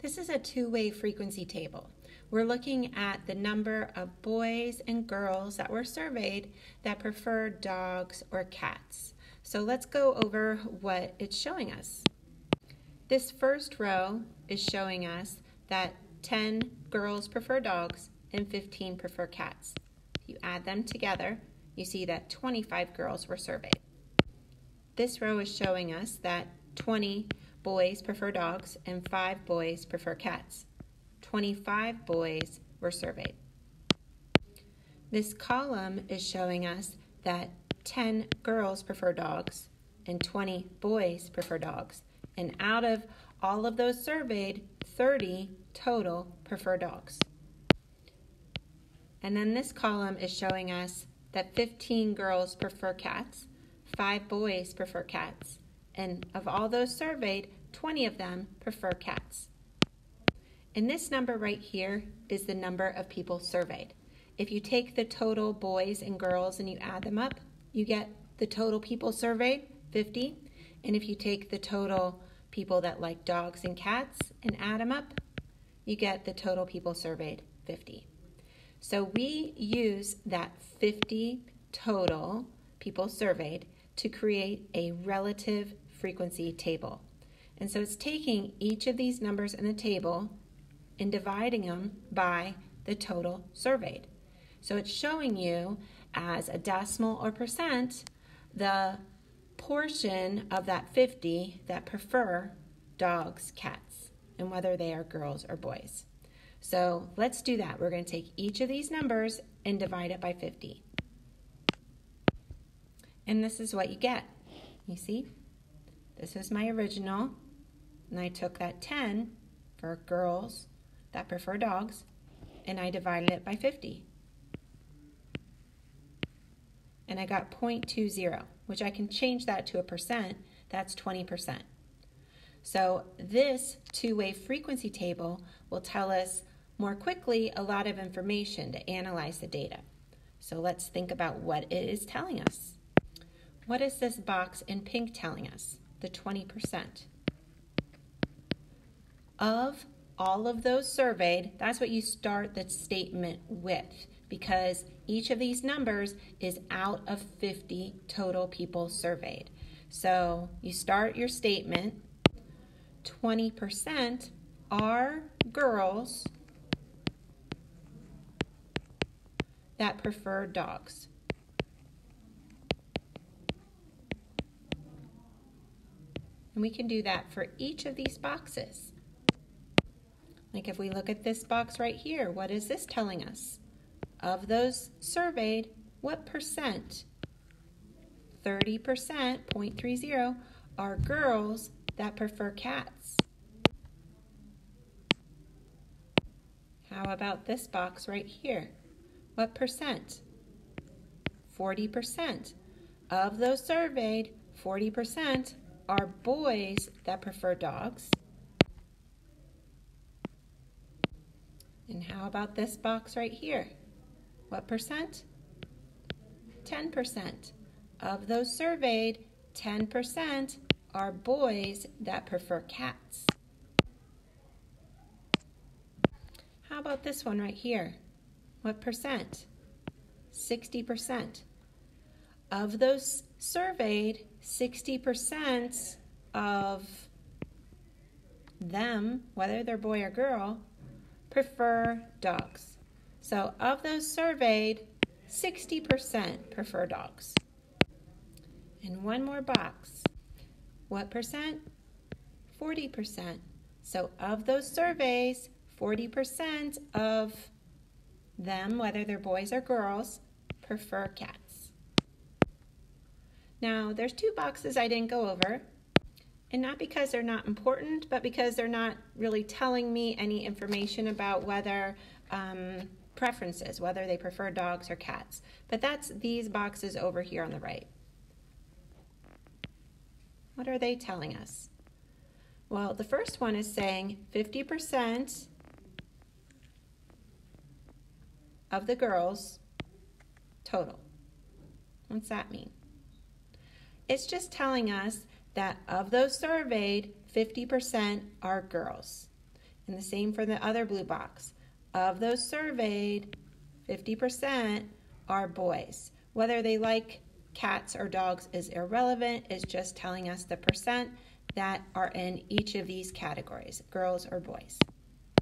This is a two-way frequency table. We're looking at the number of boys and girls that were surveyed that prefer dogs or cats. So let's go over what it's showing us. This first row is showing us that 10 girls prefer dogs and 15 prefer cats. If you add them together, you see that 25 girls were surveyed. This row is showing us that 20 boys prefer dogs and 5 boys prefer cats. 25 boys were surveyed. This column is showing us that 10 girls prefer dogs and 20 boys prefer dogs. And out of all of those surveyed, 30 total prefer dogs. And then this column is showing us that 15 girls prefer cats, 5 boys prefer cats, and of all those surveyed, 20 of them prefer cats. And this number right here is the number of people surveyed. If you take the total boys and girls and you add them up, you get the total people surveyed, 50. And if you take the total people that like dogs and cats and add them up, you get the total people surveyed, 50. So we use that 50 total people surveyed to create a relative frequency table. And so it's taking each of these numbers in the table and dividing them by the total surveyed. So it's showing you as a decimal or percent the portion of that 50 that prefer dogs, cats, and whether they are girls or boys. So let's do that. We're going to take each of these numbers and divide it by 50. And this is what you get. You see? This is my original. And I took that 10 for girls that prefer dogs, and I divided it by 50. And I got 0.20, which I can change that to a percent. That's 20%. So this two-way frequency table will tell us more quickly a lot of information to analyze the data. So let's think about what it is telling us. What is this box in pink telling us? The 20%. Of all of those surveyed, that's what you start the statement with, because each of these numbers is out of 50 total people surveyed. So you start your statement, 20% are girls that prefer dogs. And we can do that for each of these boxes. Like if we look at this box right here, what is this telling us? Of those surveyed, what percent? 30%, 0.30, are girls that prefer cats. How about this box right here? What percent? 40%. Of those surveyed, 40% are boys that prefer dogs. And how about this box right here? What percent? 10%. Of those surveyed, 10% are boys that prefer cats. How about this one right here? What percent? 60%. Of those surveyed, 60% of them, whether they're boy or girl, prefer dogs. So of those surveyed, 60% prefer dogs. And one more box. What percent? 40%. So of those surveys, 40% of them, whether they're boys or girls, prefer cats. Now, there's 2 boxes I didn't go over, and not because they're not important, but because they're not really telling me any information about whether preferences, whether they prefer dogs or cats. But that's these boxes over here on the right. What are they telling us? Well, the first one is saying 50% of the girls total. What's that mean? It's just telling us that of those surveyed, 50% are girls. And the same for the other blue box. Of those surveyed, 50% are boys. Whether they like cats or dogs is irrelevant. It's just telling us the percent that are in each of these categories, girls or boys.